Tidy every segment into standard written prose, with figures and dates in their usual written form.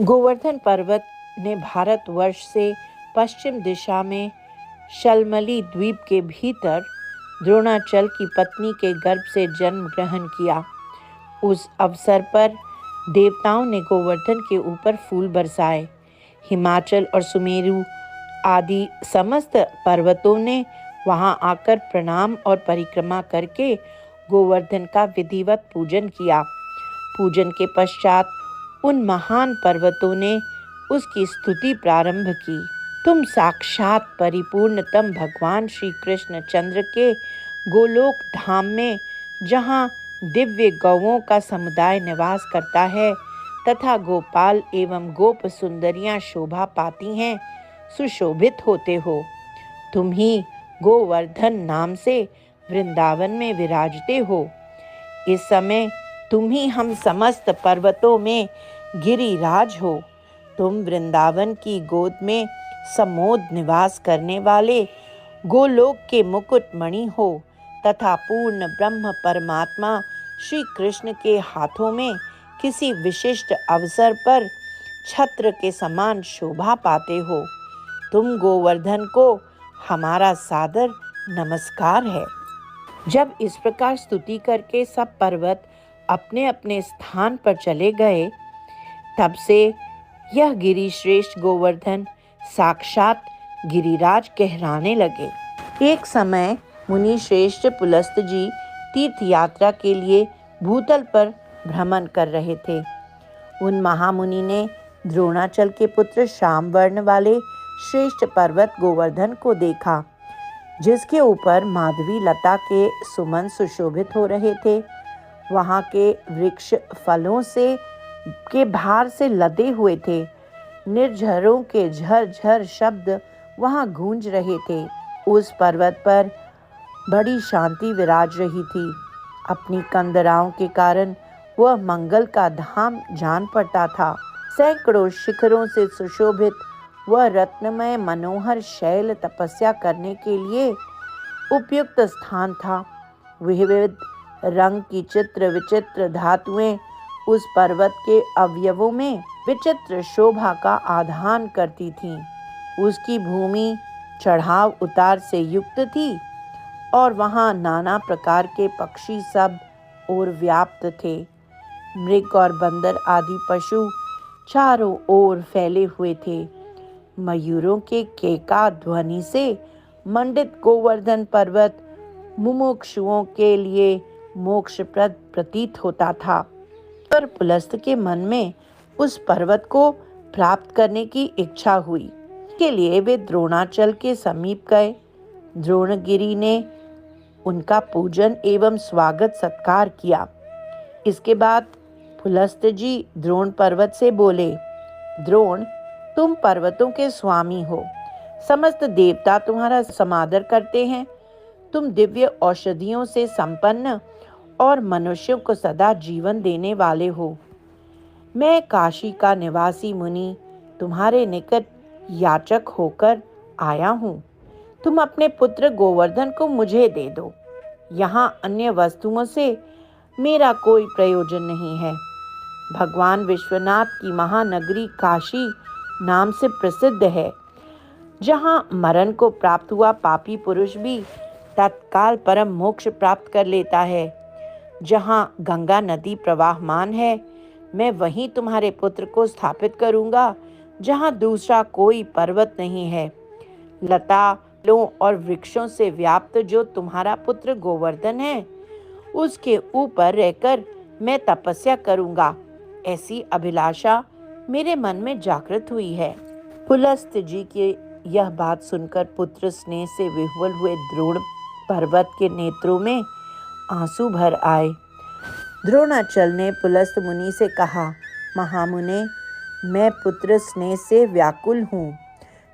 गोवर्धन पर्वत ने भारतवर्ष से पश्चिम दिशा में शलमली द्वीप के भीतर द्रोणाचल की पत्नी के गर्भ से जन्म ग्रहण किया। उस अवसर पर देवताओं ने गोवर्धन के ऊपर फूल बरसाए। हिमाचल और सुमेरु आदि समस्त पर्वतों ने वहां आकर प्रणाम और परिक्रमा करके गोवर्धन का विधिवत पूजन किया। पूजन के पश्चात उन महान पर्वतों ने उसकी स्तुति प्रारंभ की। तुम साक्षात परिपूर्णतम भगवान श्री कृष्ण चंद्र के गोलोक धाम में, जहाँ दिव्य गौओं का समुदाय निवास करता है तथा गोपाल एवं गोप सुंदरियां शोभा पाती हैं, सुशोभित होते हो। तुम ही गोवर्धन नाम से वृंदावन में विराजते हो। इस समय तुम ही हम समस्त पर्वतों में गिरिराज हो। तुम वृंदावन की गोद में समोद निवास करने वाले गोलोक के मुकुटमणि हो तथा पूर्ण ब्रह्म परमात्मा श्री कृष्ण के हाथों में किसी विशिष्ट अवसर पर छत्र के समान शोभा पाते हो। तुम गोवर्धन को हमारा सादर नमस्कार है। जब इस प्रकार स्तुति करके सब पर्वत अपने अपने स्थान पर चले गए, तब से यह गिरिश्रेष्ठ गोवर्धन साक्षात गिरिराज कहलाने लगे। एक समय मुनि श्रेष्ठ पुलस्त जी तीर्थ यात्रा के लिए भूतल पर भ्रमण कर रहे थे। उन महामुनि ने द्रोणाचल के पुत्र श्याम वर्ण वाले श्रेष्ठ पर्वत गोवर्धन को देखा, जिसके ऊपर माधवी लता के सुमन सुशोभित हो रहे थे। वहां के वृक्ष फलों से के भार से लदे हुए थे। निर्झरों के झरझर शब्द वहां गूंज रहे थे। उस पर्वत पर बड़ी शांति विराज रही थी। अपनी कंदराओं के कारण वह मंगल का धाम जान पड़ता था। सैकड़ों शिखरों से सुशोभित वह रत्नमय मनोहर शैल तपस्या करने के लिए उपयुक्त स्थान था। विविध रंग की चित्र विचित्र धातुएं उस पर्वत के अवयवों में विचित्र शोभा का आधान करती थीं। उसकी भूमि चढ़ाव उतार से युक्त थी और वहां नाना प्रकार के पक्षी सब ओर व्याप्त थे। मृग और बंदर आदि पशु चारों ओर फैले हुए थे। मयूरों के केका ध्वनि से मंडित गोवर्धन पर्वत मुमुक्षुओं के लिए मोक्षप्रद प्रतीत होता था। पर पुलस्त के मन में उस पर्वत को प्राप्त करने की इच्छा हुई। के लिए वे द्रोणाचल के समीप गए। द्रोणगिरि ने उनका पूजन एवं स्वागत सत्कार किया। इसके बाद पुलस्त जी द्रोण पर्वत से बोले, द्रोण, तुम पर्वतों के स्वामी हो। समस्त देवता तुम्हारा समादर करते हैं। तुम दिव्य औषधियों से संपन्न और मनुष्यों को सदा जीवन देने वाले हो। मैं काशी का निवासी मुनि तुम्हारे निकट याचक होकर आया हूँ। तुम अपने पुत्र गोवर्धन को मुझे दे दो। यहाँ अन्य वस्तुओं से मेरा कोई प्रयोजन नहीं है। भगवान विश्वनाथ की महानगरी काशी नाम से प्रसिद्ध है, जहाँ मरण को प्राप्त हुआ पापी पुरुष भी तत्काल परम मोक्ष प्राप्त कर लेता है। जहाँ गंगा नदी प्रवाहमान है, मैं वहीं तुम्हारे पुत्र को स्थापित करूंगा, जहाँ दूसरा कोई पर्वत नहीं है। लता और वृक्षों से व्याप्त जो तुम्हारा पुत्र गोवर्धन है, उसके ऊपर रहकर मैं तपस्या करूंगा। ऐसी अभिलाषा मेरे मन में जागृत हुई है। पुलस्त जी की यह बात सुनकर पुत्र स्नेह से विह्वल हुए द्रोण पर्वत के नेत्रों में आंसू भर आए। द्रोणाचल ने पुलस्त मुनि से कहा, महामुने, मैं पुत्र स्नेह से व्याकुल हूँ।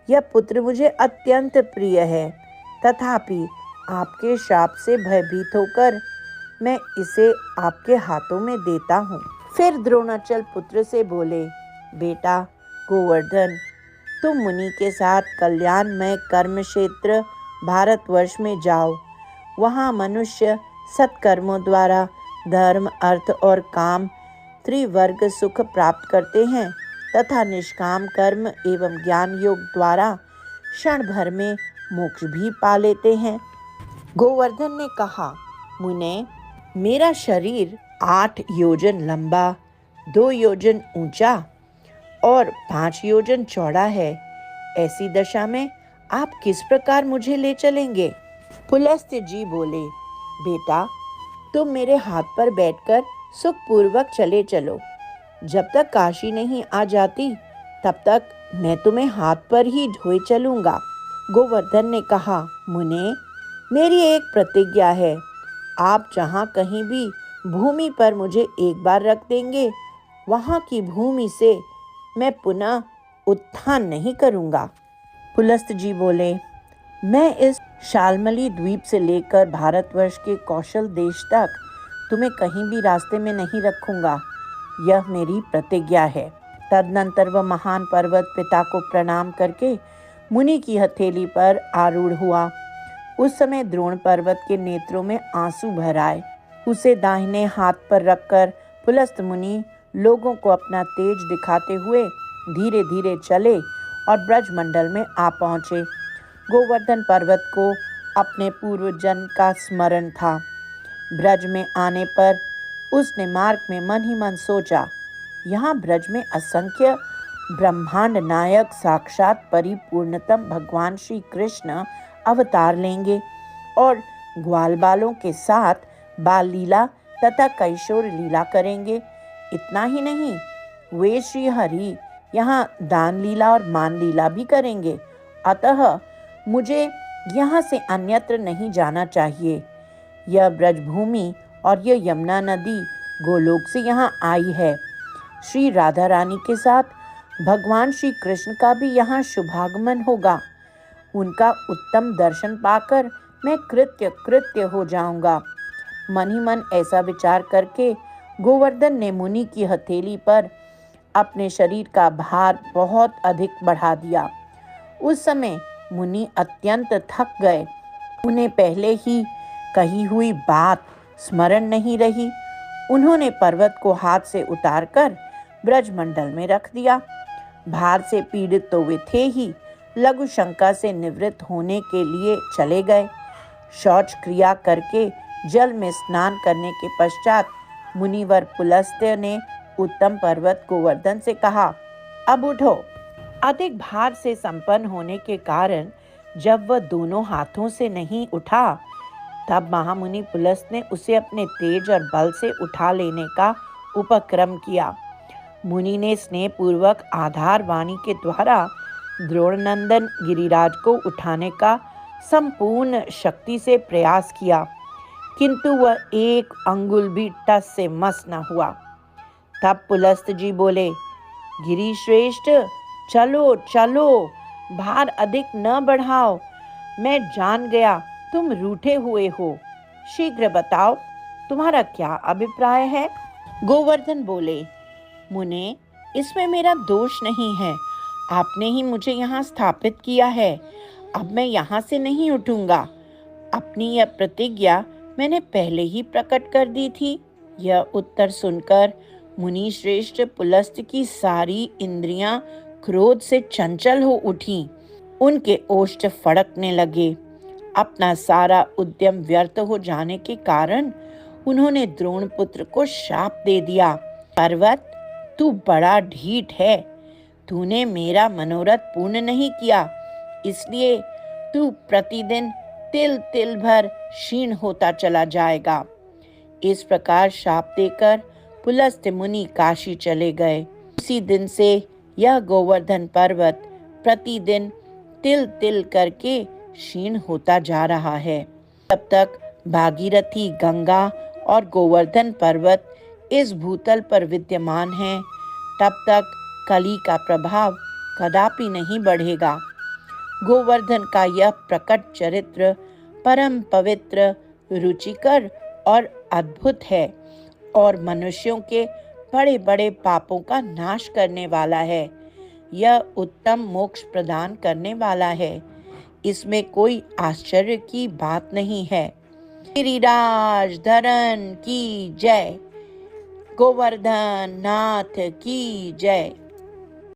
यह पुत्र मुझे अत्यंत प्रिय है, तथापि आपके शाप से भयभीत होकर मैं इसे आपके हाथों में देता हूँ। फिर द्रोणाचल पुत्र से बोले, बेटा गोवर्धन, तुम मुनि के साथ कल्याणमय कर्म क्षेत्र भारतवर्ष में जाओ। वहाँ मनुष्य सत्कर्मों द्वारा धर्म, अर्थ और काम त्रिवर्ग सुख प्राप्त करते हैं। तथा निष्काम कर्म एवं ज्ञान योग द्वारा क्षण भर में मोक्ष भी पा लेते हैं। गोवर्धन ने कहा, मुने, मेरा शरीर 8 योजन लंबा, 2 योजन ऊंचा और 5 योजन चौड़ा है। ऐसी दशा में आप किस प्रकार मुझे ले चलेंगे? पुलस्त्य जी बोले, बेटा, तुम मेरे हाथ पर बैठकर सुखपूर्वक चले चलो। जब तक काशी नहीं आ जाती तब तक मैं तुम्हें हाथ पर ही ढोए चलूंगा। गोवर्धन ने कहा, मुने, मेरी एक प्रतिज्ञा है। आप जहाँ कहीं भी भूमि पर मुझे एक बार रख देंगे, वहाँ की भूमि से मैं पुनः उत्थान नहीं करूँगा। पुलस्त जी बोले, मैं इस शाल्मली द्वीप से लेकर भारतवर्ष के कौशल देश तक तुम्हें कहीं भी रास्ते में नहीं रखूँगा। यह मेरी प्रतिज्ञा है। तदनंतर वह महान पर्वत पिता को प्रणाम करके मुनि की हथेली पर आरूढ़ हुआ। उस समय द्रोण पर्वत के नेत्रों में आंसू भर आए। उसे दाहिने हाथ पर रखकर पुलस्त मुनि लोगों को अपना तेज दिखाते हुए धीरे धीरे चले और ब्रजमंडल में आ पहुँचे। गोवर्धन पर्वत को अपने पूर्व जन्म का स्मरण था। ब्रज में आने पर उसने मार्ग में मन ही मन सोचा, यहाँ ब्रज में असंख्य ब्रह्मांड नायक साक्षात परिपूर्णतम भगवान श्री कृष्ण अवतार लेंगे और ग्वाल बालों के साथ बाल लीला तथा कैशोर लीला करेंगे। इतना ही नहीं, वे श्री हरि यहाँ दान लीला और मान लीला भी करेंगे। अतः मुझे यहाँ से अन्यत्र नहीं जाना चाहिए। यह ब्रजभूमि और यह यमुना नदी गोलोक से यहाँ आई है। श्री राधा रानी के साथ भगवान श्री कृष्ण का भी यहाँ शुभागमन होगा। उनका उत्तम दर्शन पाकर मैं कृत्य हो जाऊंगा। मन ही मन ऐसा विचार करके गोवर्धन ने मुनि की हथेली पर अपने शरीर का भार बहुत अधिक बढ़ा दिया। उस समय मुनि अत्यंत थक गए। उन्हें पहले ही कही हुई बात स्मरण नहीं रही। उन्होंने पर्वत को हाथ से उतारकर ब्रजमंडल में रख दिया। भार से पीड़ित तो वे थे ही, लघु शंका से निवृत्त होने के लिए चले गए। शौच क्रिया करके जल में स्नान करने के पश्चात मुनिवर पुलस्त्य ने उत्तम पर्वत गोवर्धन से कहा, अब उठो। अधिक भार से संपन्न होने के कारण जब वह दोनों हाथों से नहीं उठा, तब महामुनि पुलस्त ने उसे अपने तेज और बल से उठा लेने का उपक्रम किया। मुनि ने स्नेह पूर्वक आधार वाणी के द्वारा द्रोणनंदन गिरिराज को उठाने का संपूर्ण शक्ति से प्रयास किया, किंतु वह एक अंगुल भी टस से मस न हुआ। तब पुलस्त जी बोले, गिरिश्रेष्ठ, चलो चलो, भार अधिक न बढ़ाओ। मैं जान गया तुम रूठे हुए हो। शीघ्र बताओ, तुम्हारा क्या अभिप्राय है? गोवर्धन बोले, मुने, इसमें मेरा दोष नहीं है। आपने ही मुझे यहाँ स्थापित किया है। अब मैं यहाँ से नहीं उठूंगा। अपनी यह प्रतिज्ञा मैंने पहले ही प्रकट कर दी थी। यह उत्तर सुनकर मुनि श्रेष्ठ पुलस्त की सारी इंद्रियां क्रोध से चंचल हो उठी। उनके ओष्ठ फड़कने लगे। अपना सारा उद्यम व्यर्थ हो जाने के कारण उन्होंने द्रोणपुत्र को शाप दे दिया, पर्वत, तू बड़ा ढीठ है। तूने मेरा मनोरथ पूर्ण नहीं किया, इसलिए तू प्रतिदिन तिल तिल भर क्षीण होता चला जाएगा। इस प्रकार शाप देकर पुलस्त्य मुनि काशी चले गए। उसी दिन से यह गोवर्धन पर्वत प्रतिदिन तिल तिल करके क्षीण होता जा रहा है। तब तक भागीरथी, गंगा और गोवर्धन पर्वत इस भूतल पर विद्यमान हैं, तब तक कली का प्रभाव कदापि नहीं बढ़ेगा। गोवर्धन का यह प्रकट चरित्र परम पवित्र, रुचिकर और अद्भुत है और मनुष्यों के बड़े बड़े पापों का नाश करने वाला है। यह उत्तम मोक्ष प्रदान करने वाला है। इसमें कोई आश्चर्य की बात नहीं है। गिरिराज धरन की जय। गोवर्धन नाथ की जय।